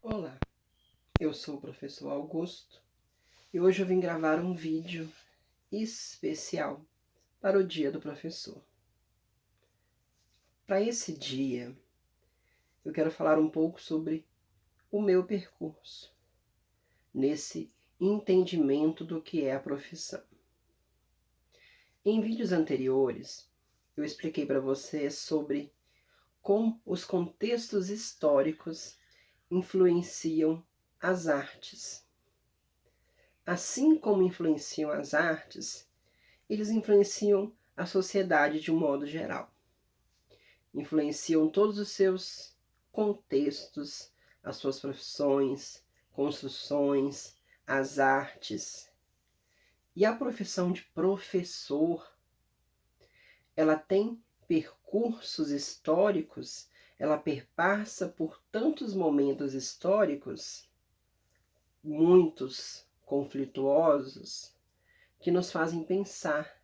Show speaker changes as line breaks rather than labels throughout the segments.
Olá, eu sou o professor Augusto e hoje eu vim gravar um vídeo especial para o Dia do Professor. Para esse dia, eu quero falar um pouco sobre o meu percurso, nesse entendimento do que é a profissão. Em vídeos anteriores, eu expliquei para vocês sobre como os contextos históricos influenciam as artes. Assim como influenciam as artes, eles influenciam a sociedade de um modo geral. Influenciam todos os seus contextos, as suas profissões, construções, as artes. E a profissão de professor, ela tem percursos históricos, ela perpassa por tantos momentos históricos, muitos conflituosos, que nos fazem pensar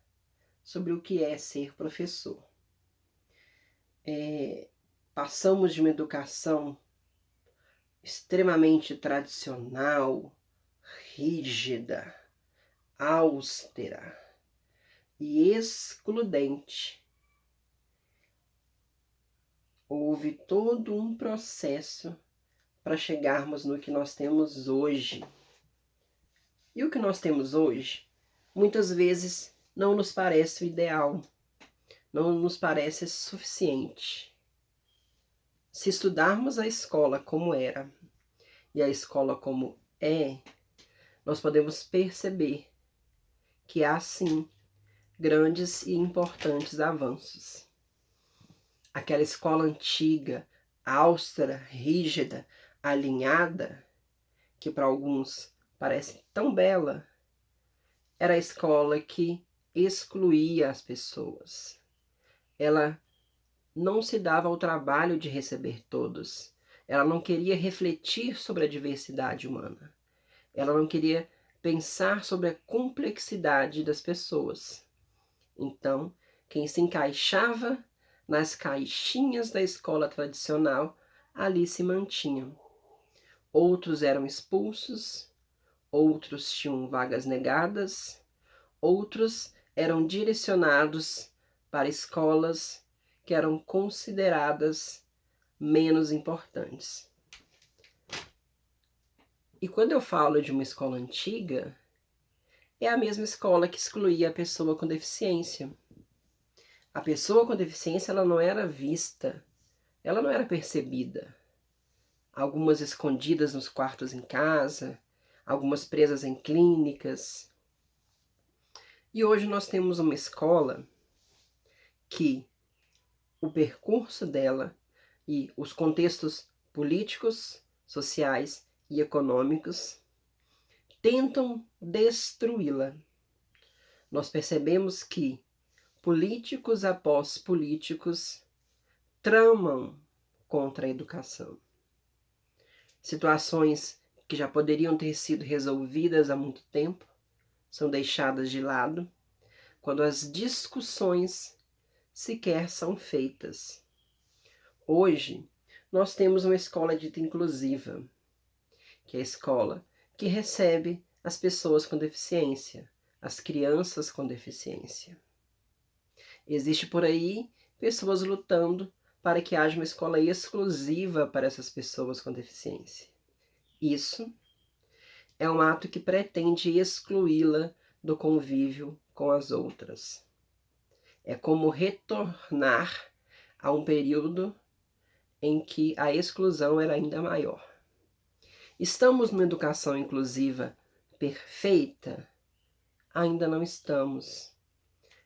sobre o que é ser professor. Passamos de uma educação extremamente tradicional, rígida, austera e excludente. Houve todo um processo para chegarmos no que nós temos hoje. E o que nós temos hoje, muitas vezes, não nos parece o ideal, não nos parece suficiente. Se estudarmos a escola como era e a escola como é, nós podemos perceber que há sim grandes e importantes avanços. Aquela escola antiga, austera, rígida, alinhada, que para alguns parece tão bela, era a escola que excluía as pessoas. Ela não se dava ao trabalho de receber todos. Ela não queria refletir sobre a diversidade humana. Ela não queria pensar sobre a complexidade das pessoas. Então, quem se encaixava nas caixinhas da escola tradicional, ali se mantinham. Outros eram expulsos, outros tinham vagas negadas, outros eram direcionados para escolas que eram consideradas menos importantes. E quando eu falo de uma escola antiga, é a mesma escola que excluía a pessoa com deficiência. A pessoa com deficiência ela não era vista, ela não era percebida. Algumas escondidas nos quartos em casa, algumas presas em clínicas. E hoje nós temos uma escola que o percurso dela e os contextos políticos, sociais e econômicos tentam destruí-la. Nós percebemos que políticos após políticos tramam contra a educação. Situações que já poderiam ter sido resolvidas há muito tempo são deixadas de lado quando as discussões sequer são feitas. Hoje, nós temos uma escola dita inclusiva, que é a escola que recebe as pessoas com deficiência, as crianças com deficiência. Existe por aí pessoas lutando para que haja uma escola exclusiva para essas pessoas com deficiência. Isso é um ato que pretende excluí-la do convívio com as outras. É como retornar a um período em que a exclusão era ainda maior. Estamos numa educação inclusiva perfeita? Ainda não estamos.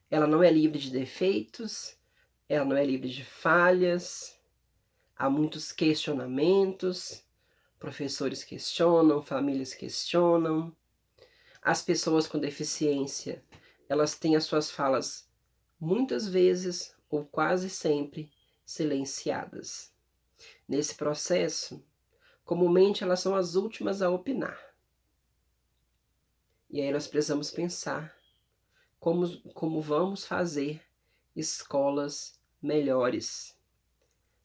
Ela não é livre de defeitos, ela não é livre de falhas, há muitos questionamentos, professores questionam, famílias questionam. As pessoas com deficiência, elas têm as suas falas muitas vezes ou quase sempre silenciadas. Nesse processo, comumente elas são as últimas a opinar. E aí nós precisamos pensar como vamos fazer escolas melhores.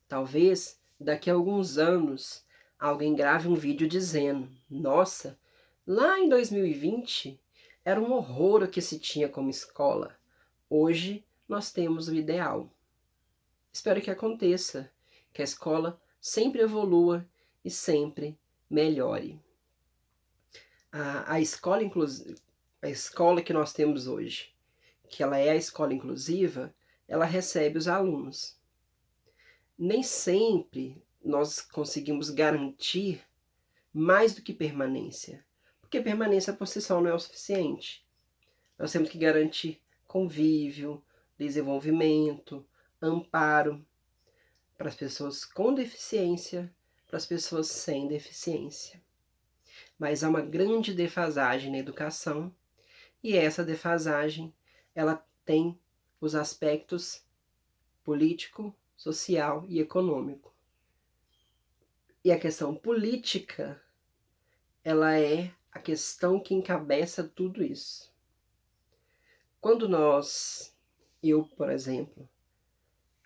Talvez daqui a alguns anos alguém grave um vídeo dizendo: nossa, lá em 2020 era um horror o que se tinha como escola. Hoje nós temos o ideal. Espero que aconteça, que a escola sempre evolua e sempre melhore. A escola a escola que nós temos hoje, que ela é a escola inclusiva, ela recebe os alunos. Nem sempre nós conseguimos garantir mais do que permanência, porque permanência por si só não é o suficiente. Nós temos que garantir convívio, desenvolvimento, amparo para as pessoas com deficiência, para as pessoas sem deficiência. Mas há uma grande defasagem na educação, e essa defasagem ela tem os aspectos político, social e econômico. E a questão política, ela é a questão que encabeça tudo isso. Quando eu, por exemplo,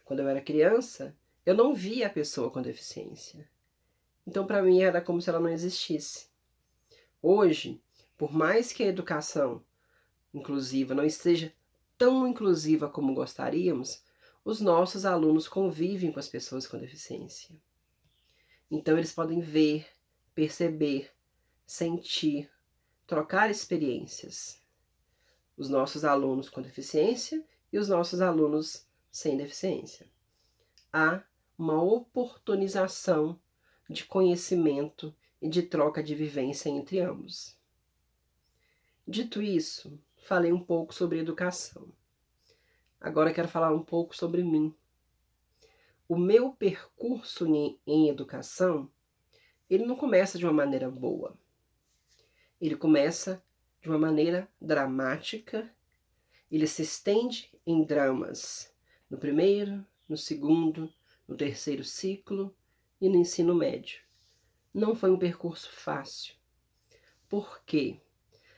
quando eu era criança, eu não via a pessoa com deficiência. Então, para mim, era como se ela não existisse. Hoje, por mais que a educação inclusiva não esteja tão inclusiva como gostaríamos, os nossos alunos convivem com as pessoas com deficiência. Então, eles podem ver, perceber, sentir, trocar experiências. Os nossos alunos com deficiência e os nossos alunos sem deficiência. Há uma oportunização de conhecimento e de troca de vivência entre ambos. Dito isso, falei um pouco sobre educação. Agora quero falar um pouco sobre mim. O meu percurso em educação, ele não começa de uma maneira boa. Ele começa de uma maneira dramática. Ele se estende em dramas no primeiro, no segundo, no terceiro ciclo e no ensino médio. Não foi um percurso fácil. Por quê?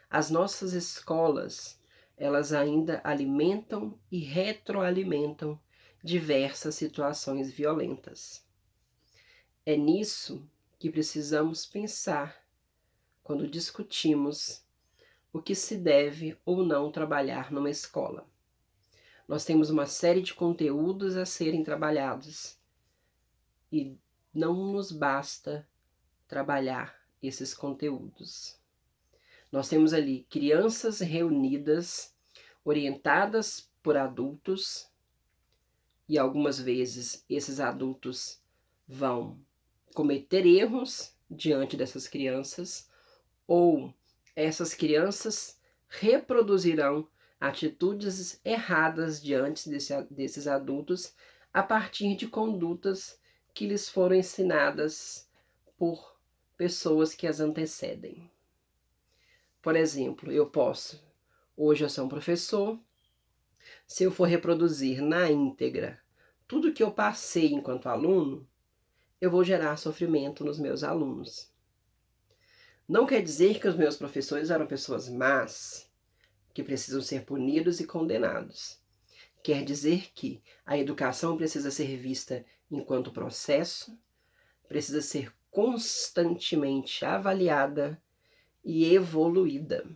As nossas escolas, elas ainda alimentam e retroalimentam diversas situações violentas. É nisso que precisamos pensar quando discutimos o que se deve ou não trabalhar numa escola. Nós temos uma série de conteúdos a serem trabalhados e não nos basta trabalhar esses conteúdos. Nós temos ali crianças reunidas, orientadas por adultos, e algumas vezes esses adultos vão cometer erros diante dessas crianças, ou essas crianças reproduzirão atitudes erradas diante desses adultos a partir de condutas que lhes foram ensinadas por pessoas que as antecedem. Por exemplo, hoje eu sou um professor, se eu for reproduzir na íntegra tudo que eu passei enquanto aluno, eu vou gerar sofrimento nos meus alunos. Não quer dizer que os meus professores eram pessoas más, que precisam ser punidos e condenados. Quer dizer que a educação precisa ser vista enquanto processo, precisa ser constantemente avaliada e evoluída.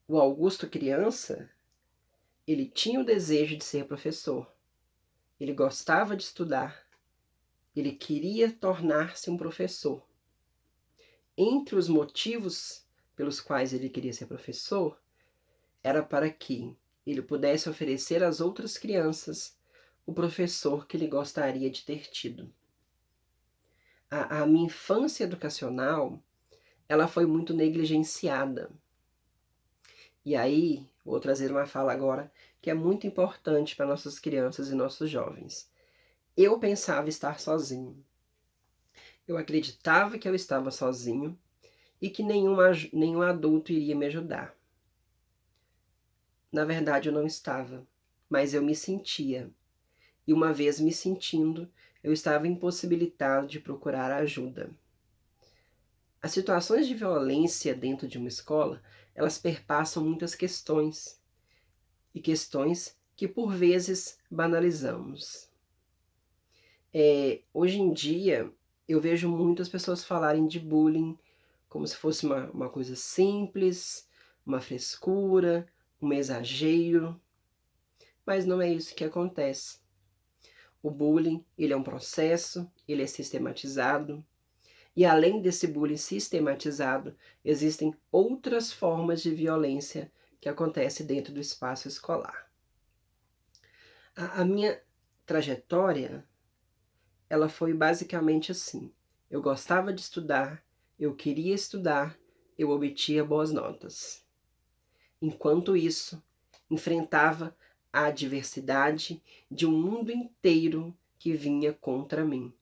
O Augusto criança, ele tinha o desejo de ser professor. Ele gostava de estudar. Ele queria tornar-se um professor. Entre os motivos pelos quais ele queria ser professor, era para que ele pudesse oferecer às outras crianças o professor que ele gostaria de ter tido. A minha infância educacional, ela foi muito negligenciada. E aí, vou trazer uma fala agora que é muito importante para nossas crianças e nossos jovens. Eu pensava estar sozinho. Eu acreditava que eu estava sozinho e que nenhum adulto iria me ajudar. Na verdade, eu não estava, mas eu me sentia. E uma vez me sentindo, eu estava impossibilitado de procurar ajuda. As situações de violência dentro de uma escola, elas perpassam muitas questões. E questões que, por vezes, banalizamos. Hoje em dia, Eu vejo muitas pessoas falarem de bullying como se fosse uma coisa simples, uma frescura, um exagero, mas não é isso que acontece. O bullying, ele é um processo, ele é sistematizado, e além desse bullying sistematizado, existem outras formas de violência que acontecem dentro do espaço escolar. A minha trajetória, ela foi basicamente assim. Eu gostava de estudar, eu queria estudar, eu obtinha boas notas. Enquanto isso, enfrentava a adversidade de um mundo inteiro que vinha contra mim.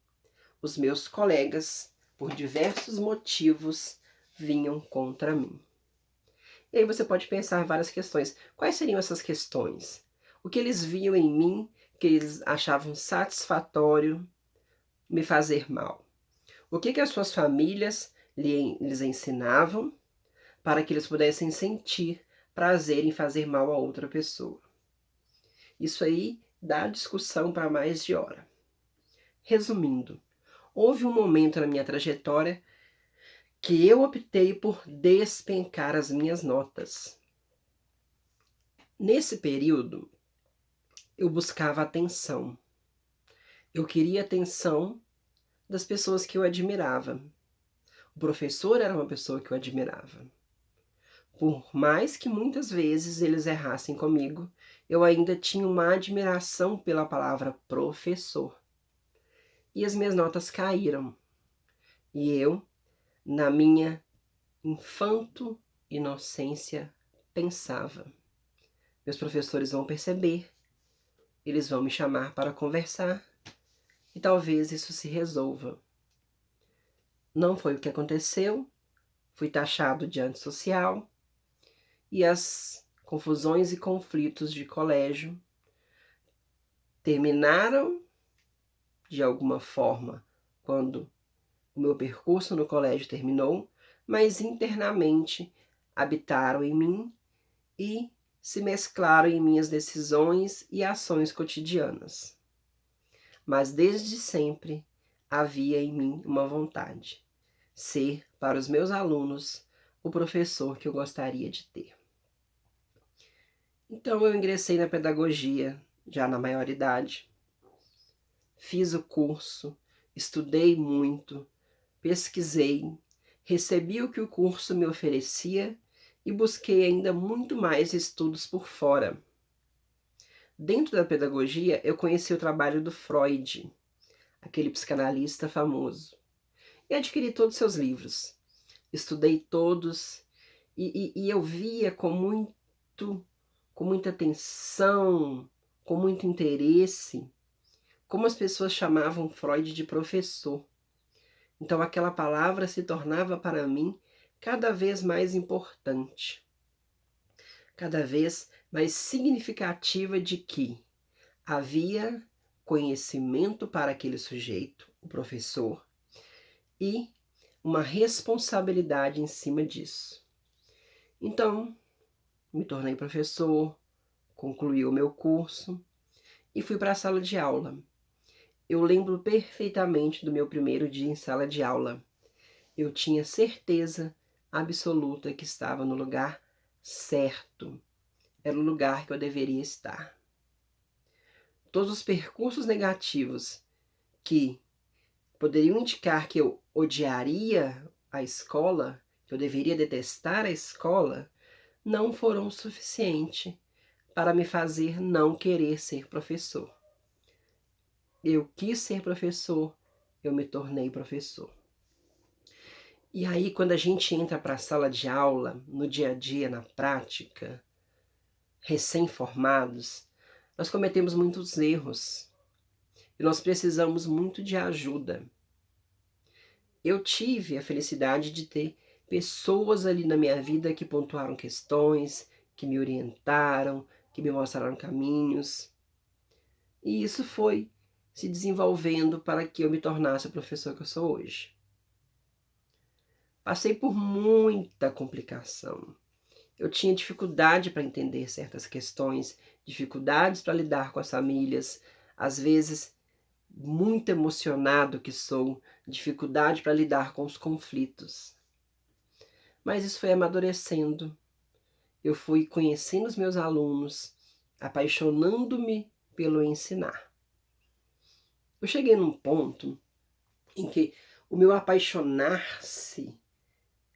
Os meus colegas, por diversos motivos, vinham contra mim. E aí você pode pensar várias questões. Quais seriam essas questões? O que eles viam em mim que eles achavam satisfatório me fazer mal? O que as suas famílias lhes ensinavam para que eles pudessem sentir prazer em fazer mal a outra pessoa? Isso aí dá discussão para mais de hora. Resumindo, houve um momento na minha trajetória que eu optei por despencar as minhas notas. Nesse período, eu buscava atenção. Eu queria atenção das pessoas que eu admirava. O professor era uma pessoa que eu admirava. Por mais que muitas vezes eles errassem comigo, eu ainda tinha uma admiração pela palavra professor. E as minhas notas caíram. E eu, na minha infanto-inocência, pensava: meus professores vão perceber, eles vão me chamar para conversar e talvez isso se resolva. Não foi o que aconteceu, fui taxado de antissocial e as confusões e conflitos de colégio terminaram de alguma forma quando o meu percurso no colégio terminou, mas internamente habitaram em mim e se mesclaram em minhas decisões e ações cotidianas. Mas desde sempre havia em mim uma vontade: ser, para os meus alunos, o professor que eu gostaria de ter. Então eu ingressei na pedagogia, já na maioridade. Fiz o curso, estudei muito, pesquisei, recebi o que o curso me oferecia e busquei ainda muito mais estudos por fora. Dentro da pedagogia, eu conheci o trabalho do Freud, aquele psicanalista famoso, e adquiri todos os seus livros. Estudei todos e eu via com muita atenção, com muito interesse, como as pessoas chamavam Freud de professor. Então aquela palavra se tornava para mim cada vez mais importante, cada vez mais significativa de que havia conhecimento para aquele sujeito, o professor, e uma responsabilidade em cima disso. Então, me tornei professor, concluí o meu curso e fui para a sala de aula. Eu lembro perfeitamente do meu primeiro dia em sala de aula. Eu tinha certeza absoluta que estava no lugar certo. Era o lugar que eu deveria estar. Todos os percursos negativos que poderiam indicar que eu odiaria a escola, que eu deveria detestar a escola, não foram o suficiente para me fazer não querer ser professor. Eu quis ser professor, eu me tornei professor. E aí, quando a gente entra para a sala de aula, no dia a dia, na prática, recém-formados, nós cometemos muitos erros e nós precisamos muito de ajuda. Eu tive a felicidade de ter pessoas ali na minha vida que pontuaram questões, que me orientaram, que me mostraram caminhos. E isso foi se desenvolvendo para que eu me tornasse o professor que eu sou hoje. Passei por muita complicação. Eu tinha dificuldade para entender certas questões, dificuldades para lidar com as famílias, às vezes muito emocionado que sou dificuldade para lidar com os conflitos. Mas isso foi amadurecendo. Eu fui conhecendo os meus alunos, apaixonando-me pelo ensinar. Eu cheguei num ponto em que o meu apaixonar-se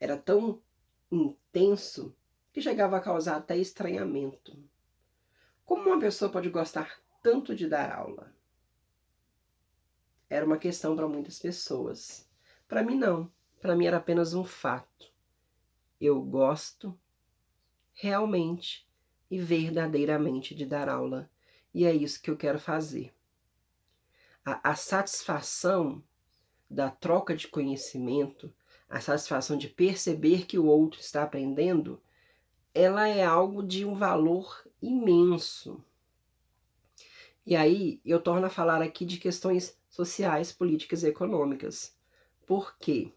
era tão intenso que chegava a causar até estranhamento. Como uma pessoa pode gostar tanto de dar aula? Era uma questão para muitas pessoas. Para mim não. Para mim era apenas um fato. Eu gosto realmente e verdadeiramente de dar aula. E é isso que eu quero fazer. A satisfação da troca de conhecimento, a satisfação de perceber que o outro está aprendendo, ela é algo de um valor imenso. E aí eu torno a falar aqui de questões sociais, políticas e econômicas. Por quê?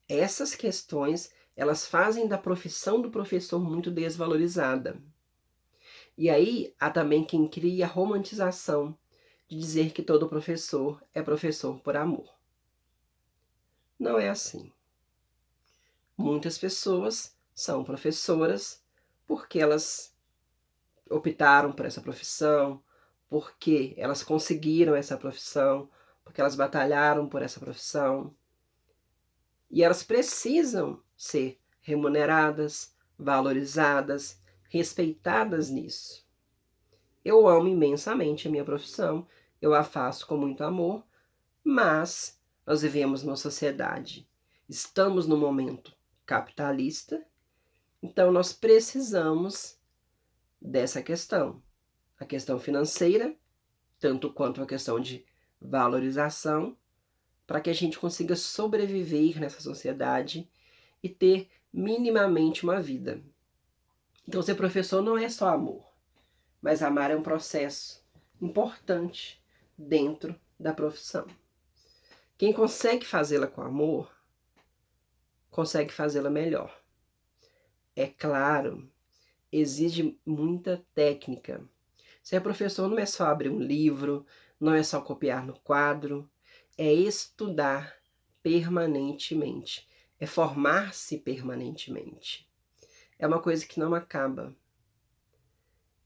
Essas questões, elas fazem da profissão do professor muito desvalorizada. E aí há também quem cria a romantização de dizer que todo professor é professor por amor. Não é assim. Muitas pessoas são professoras porque elas optaram por essa profissão, porque elas conseguiram essa profissão, porque elas batalharam por essa profissão. E elas precisam ser remuneradas, valorizadas, respeitadas nisso. Eu amo imensamente a minha profissão, eu a faço com muito amor, mas nós vivemos numa sociedade, estamos num momento capitalista, então nós precisamos dessa questão. A questão financeira, tanto quanto a questão de valorização, para que a gente consiga sobreviver nessa sociedade e ter minimamente uma vida. Então, ser professor não é só amor, mas amar é um processo importante dentro da profissão. Quem consegue fazê-la com amor, consegue fazê-la melhor. É claro, exige muita técnica. Ser professor não é só abrir um livro, não é só copiar no quadro, é estudar permanentemente, é formar-se permanentemente. É uma coisa que não acaba.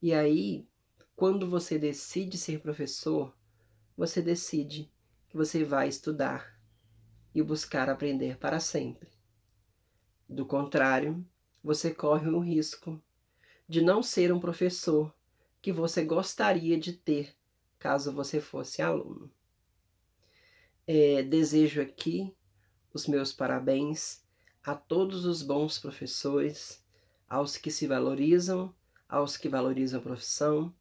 E aí, quando você decide ser professor, você decide que você vai estudar e buscar aprender para sempre. Do contrário, você corre o risco de não ser um professor que você gostaria de ter caso você fosse aluno. Desejo aqui os meus parabéns a todos os bons professores, aos que se valorizam, aos que valorizam a profissão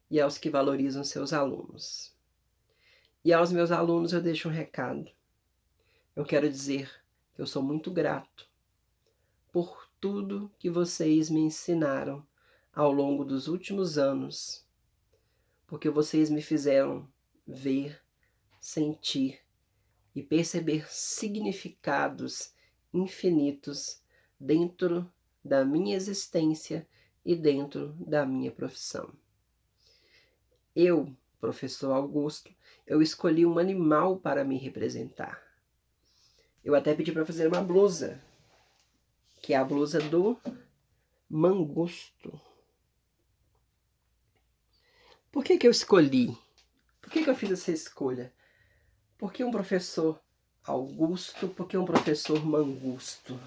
e aos que valorizam seus alunos. E aos meus alunos eu deixo um recado. Eu quero dizer que eu sou muito grato por tudo que vocês me ensinaram ao longo dos últimos anos, porque vocês me fizeram ver, sentir e perceber significados infinitos dentro da minha existência e dentro da minha profissão. Eu, professor Augusto, eu escolhi um animal para me representar. Eu até pedi para fazer uma blusa, que é a blusa do mangusto. Por que eu escolhi? Por que eu fiz essa escolha? Por que um professor Augusto? Por que um professor mangusto?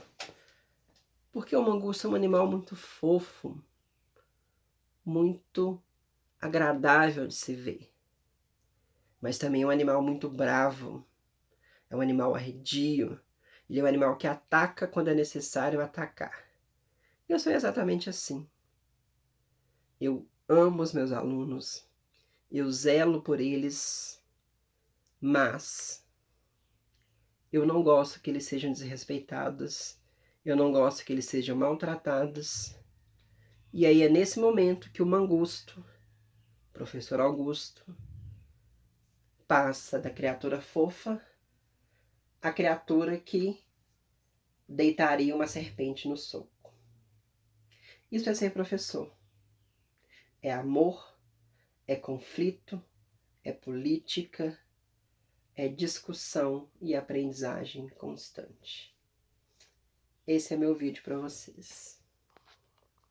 Porque o mangusto é um animal muito fofo, muito agradável de se ver. Mas também é um animal muito bravo, é um animal arredio, ele é um animal que ataca quando é necessário atacar. Eu sou exatamente assim. Eu amo os meus alunos, eu zelo por eles, mas eu não gosto que eles sejam desrespeitados, eu não gosto que eles sejam maltratados. E aí é nesse momento que o mangusto, professor Augusto, passa da criatura fofa à criatura que deitaria uma serpente no soco. Isso é ser professor. É amor, é conflito, é política, é discussão e aprendizagem constante. Esse é meu vídeo para vocês.